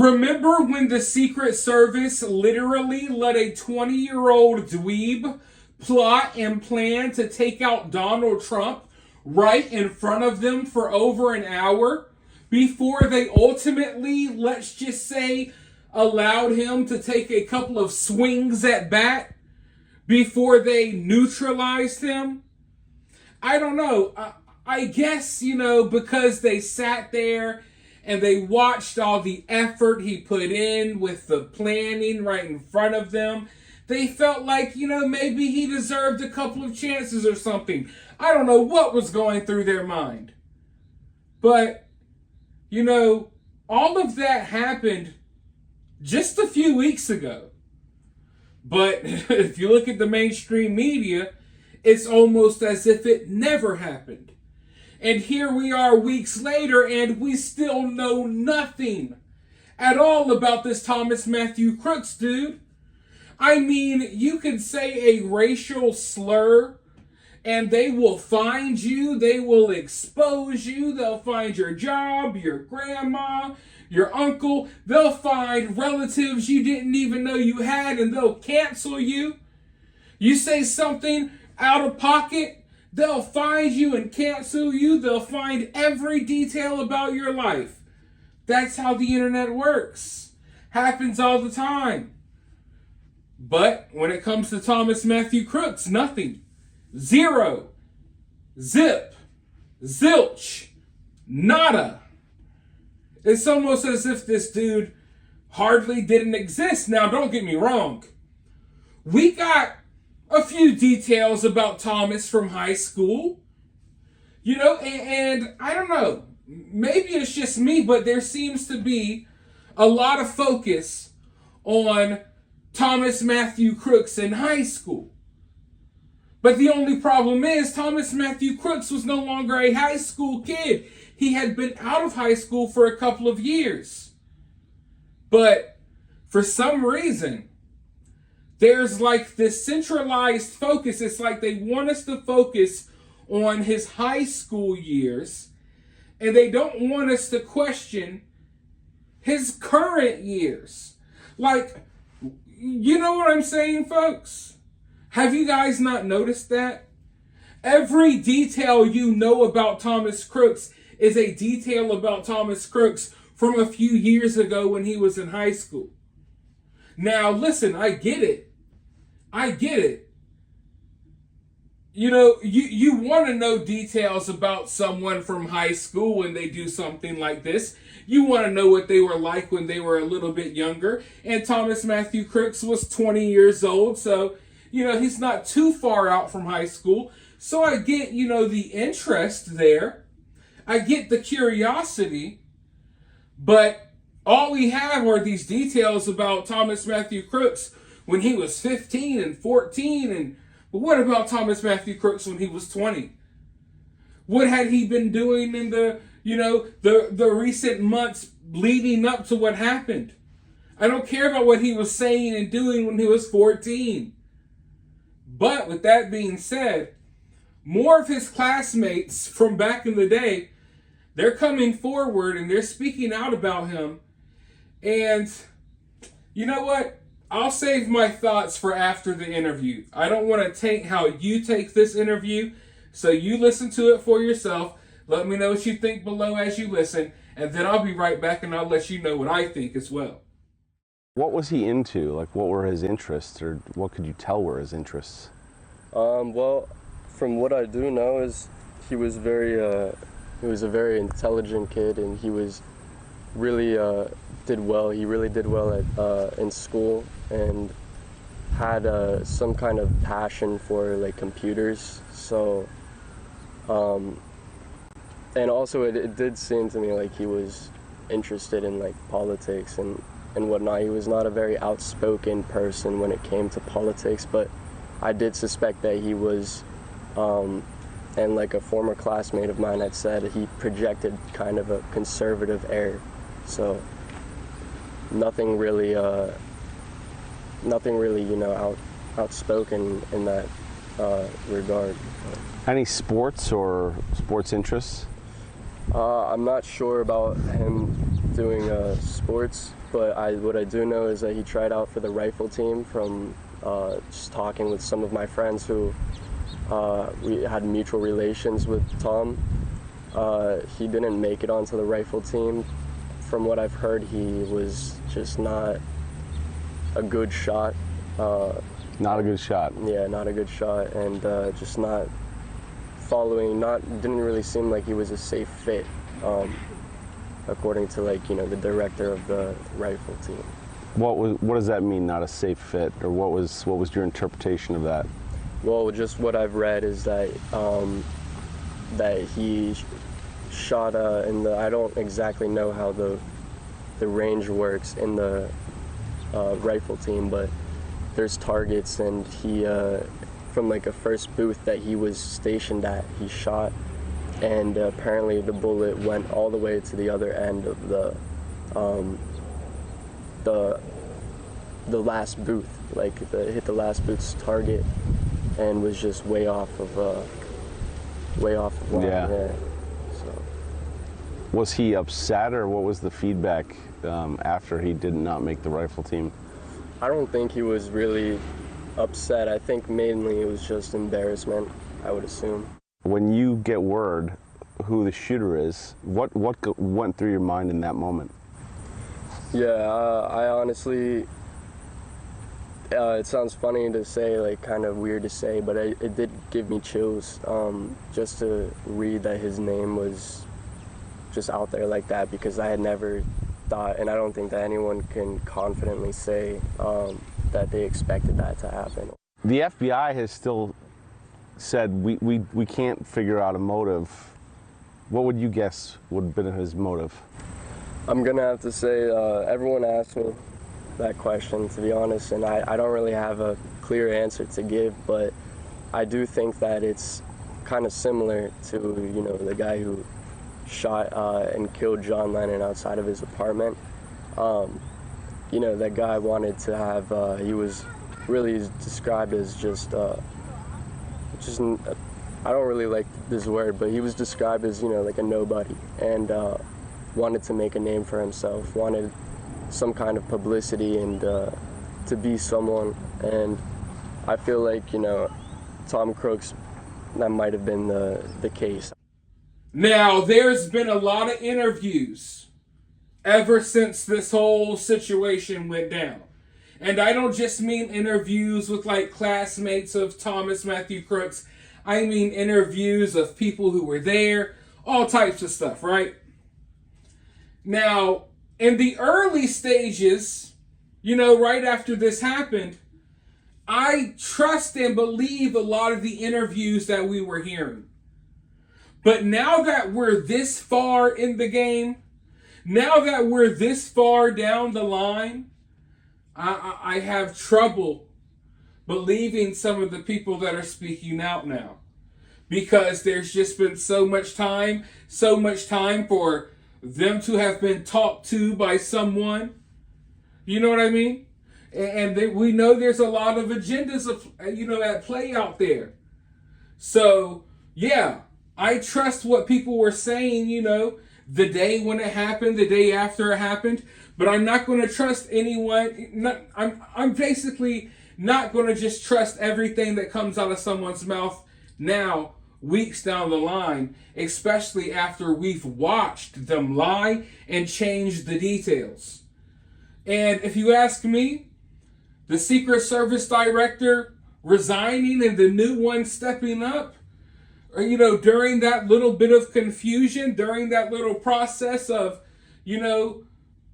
Remember when the Secret Service literally let a 20-year-old dweeb plot and plan to take out Donald Trump right in front of them for over an hour before they ultimately, let's just say, allowed him to take a couple of swings at bat before they neutralized him? I don't know. I guess, because they sat there and they watched all the effort he put in with the planning right in front of them, they felt like, maybe he deserved a couple of chances or something. I don't know what was going through their mind. But, all of that happened just a few weeks ago. But if you look at the mainstream media, it's almost as if it never happened. And here we are weeks later, and we still know nothing at all about this Thomas Matthew Crooks dude. I mean, you could say a racial slur, and they will find you, they will expose you, they'll find your job, your grandma, your uncle, they'll find relatives you didn't even know you had, and they'll cancel you. You say something out of pocket, they'll find you and cancel you. They'll find every detail about your life. That's how the internet works. Happens all the time. But when it comes to Thomas Matthew Crooks, nothing. Zero. Zip. Zilch. Nada. It's almost as if this dude hardly didn't exist. Now, don't get me wrong. We got a few details about Thomas from high school. And I don't know. Maybe it's just me, but there seems to be a lot of focus on Thomas Matthew Crooks in high school. But the only problem is Thomas Matthew Crooks was no longer a high school kid. He had been out of high school for a couple of years. But for some reason, there's like this centralized focus. It's like they want us to focus on his high school years, and they don't want us to question his current years. Like, you know what I'm saying, folks? Have you guys not noticed that? Every detail you know about Thomas Crooks is a detail about Thomas Crooks from a few years ago when he was in high school. Now, listen, I get it. You want to know details about someone from high school when they do something like this. You want to know what they were like when they were a little bit younger. And Thomas Matthew Crooks was 20 years old, so, he's not too far out from high school. So I get, the interest there. I get the curiosity. But all we have are these details about Thomas Matthew Crooks when he was 15 and 14. But what about Thomas Matthew Crooks when he was 20? What had he been doing in the recent months leading up to what happened? I don't care about what he was saying and doing when he was 14. But with that being said, more of his classmates from back in the day, they're coming forward and they're speaking out about him. And you know what? I'll save my thoughts for after the interview. I don't want to take how you take this interview, so you listen to it for yourself. Let me know what you think below as you listen, and then I'll be right back and I'll let you know what I think as well. What was he into? Like, what were his interests, or what could you tell were his interests? Well, from what I do know is he was a very intelligent kid, and he was really did well. He really did well at in school, and had some kind of passion for like computers. So, and also it did seem to me like he was interested in like politics and whatnot. He was not a very outspoken person when it came to politics, but I did suspect that he was, and like a former classmate of mine had said, he projected kind of a conservative air. So nothing really, outspoken in that regard. Any sports or sports interests? I'm not sure about him doing sports, but what I do know is that he tried out for the rifle team from just talking with some of my friends who we had mutual relations with Tom. He didn't make it onto the rifle team. From what I've heard, he was just not a good shot. Not a good shot. Yeah, not a good shot, and just not following. Didn't really seem like he was a safe fit, according to the director of the rifle team. What does that mean? Not a safe fit, or what was your interpretation of that? Well, just what I've read is that that he shot in the. I don't exactly know how the range works in the rifle team, but there's targets, and he from a first booth that he was stationed at, he shot, and apparently the bullet went all the way to the other end of the last booth, hit the last booth's target, and was just way off of line. Yeah. So. Was he upset, or what was the feedback after he did not make the rifle team? I don't think he was really upset. I think mainly it was just embarrassment, I would assume. When you get word who the shooter is, what went through your mind in that moment? Yeah, I honestly, it sounds funny to say, kind of weird to say, but it did give me chills just to read that his name was just out there like that, because I had never thought, and I don't think that anyone can confidently say that they expected that to happen. The FBI has still said we can't figure out a motive. What would you guess would have been his motive? I'm gonna have to say everyone asked me that question, to be honest, and I don't really have a clear answer to give, but I do think that it's kind of similar to the guy who shot and killed John Lennon outside of his apartment. That guy wanted to have, he was really described as just I don't really like this word, but he was described as, like a nobody, and wanted to make a name for himself, wanted some kind of publicity and to be someone. And I feel like, Tom Crooks, that might have been the case. Now, there's been a lot of interviews ever since this whole situation went down. And I don't just mean interviews with classmates of Thomas Matthew Crooks. I mean interviews of people who were there, all types of stuff, right? Now, in the early stages, right after this happened, I trust and believe a lot of the interviews that we were hearing. But now that we're this far in the game, now that we're this far down the line, I have trouble believing some of the people that are speaking out now. Because there's just been so much time for them to have been talked to by someone. You know what I mean? And we know there's a lot of agendas at play out there. So, yeah, I trust what people were saying, the day when it happened, the day after it happened, but I'm not going to trust anyone. I'm basically not going to just trust everything that comes out of someone's mouth now, weeks down the line, especially after we've watched them lie and change the details. And if you ask me, the Secret Service director resigning and the new one stepping up, during that little bit of confusion, during that little process of,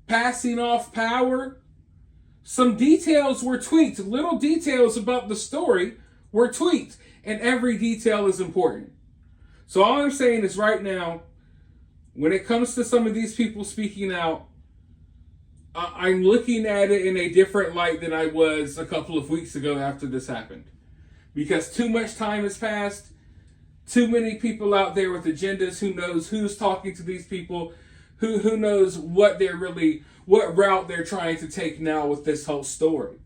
passing off power, some details were tweaked. Little details about the story were tweaked, and every detail is important. So all I'm saying is right now, when it comes to some of these people speaking out, I'm looking at it in a different light than I was a couple of weeks ago after this happened. Because too much time has passed. Too many people out there with agendas. Who knows who's talking to these people? Who knows what route they're trying to take now with this whole story.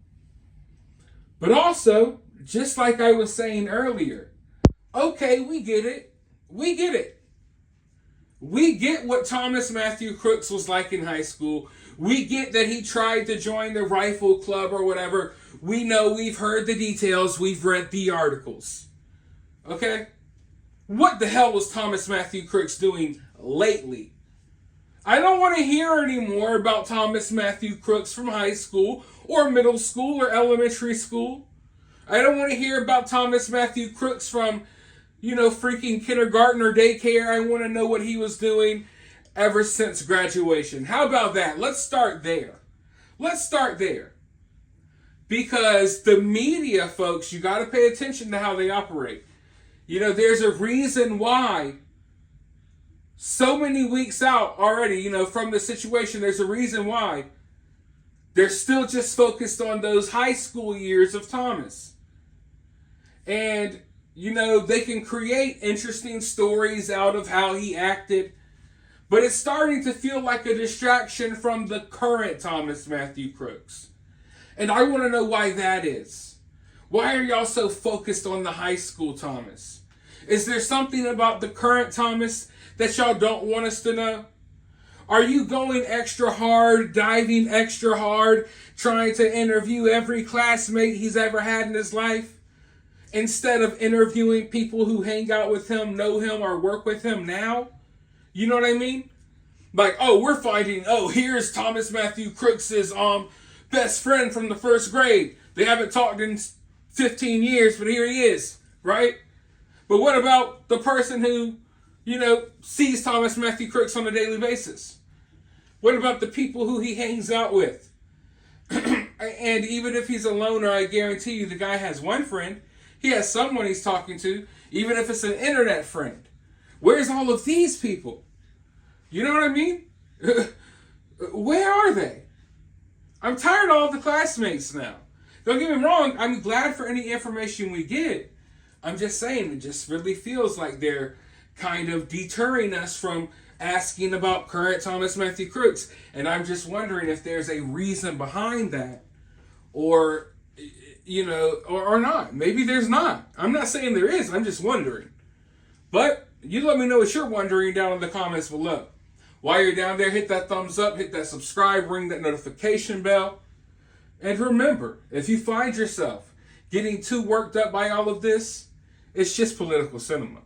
But also, just like I was saying earlier, okay, we get it. We get what Thomas Matthew Crooks was like in high school. We get that he tried to join the rifle club or whatever. We know, we've heard the details, we've read the articles. Okay? What the hell was Thomas Matthew Crooks doing lately? I don't want to hear anymore about Thomas Matthew Crooks from high school or middle school or elementary school. I don't want to hear about Thomas Matthew Crooks from, freaking kindergarten or daycare. I want to know what he was doing ever since graduation. How about that? Let's start there. Because the media, folks, you got to pay attention to how they operate. There's a reason why so many weeks out already, from the situation, there's a reason why they're still just focused on those high school years of Thomas. And, they can create interesting stories out of how he acted, but it's starting to feel like a distraction from the current Thomas Matthew Crooks. And I want to know why that is. Why are y'all so focused on the high school Thomas? Is there something about the current Thomas that y'all don't want us to know? Are you going extra hard, diving extra hard, trying to interview every classmate he's ever had in his life, instead of interviewing people who hang out with him, know him, or work with him now? You know what I mean? Like, here's Thomas Matthew Crooks' best friend from the first grade. They haven't talked in 15 years, but here he is, right? But what about the person who, sees Thomas Matthew Crooks on a daily basis? What about the people who he hangs out with? And even if he's a loner, I guarantee you the guy has one friend. He has someone he's talking to, even if it's an internet friend. Where's all of these people? You know what I mean? Where are they? I'm tired of all the classmates now. Don't get me wrong, I'm glad for any information we get. I'm just saying, it just really feels like they're kind of deterring us from asking about current Thomas Matthew Crooks. And I'm just wondering if there's a reason behind that. Or not. Maybe there's not. I'm not saying there is. I'm just wondering. But you let me know what you're wondering down in the comments below. While you're down there, hit that thumbs up, hit that subscribe, ring that notification bell. And remember, if you find yourself getting too worked up by all of this, it's just political cinema.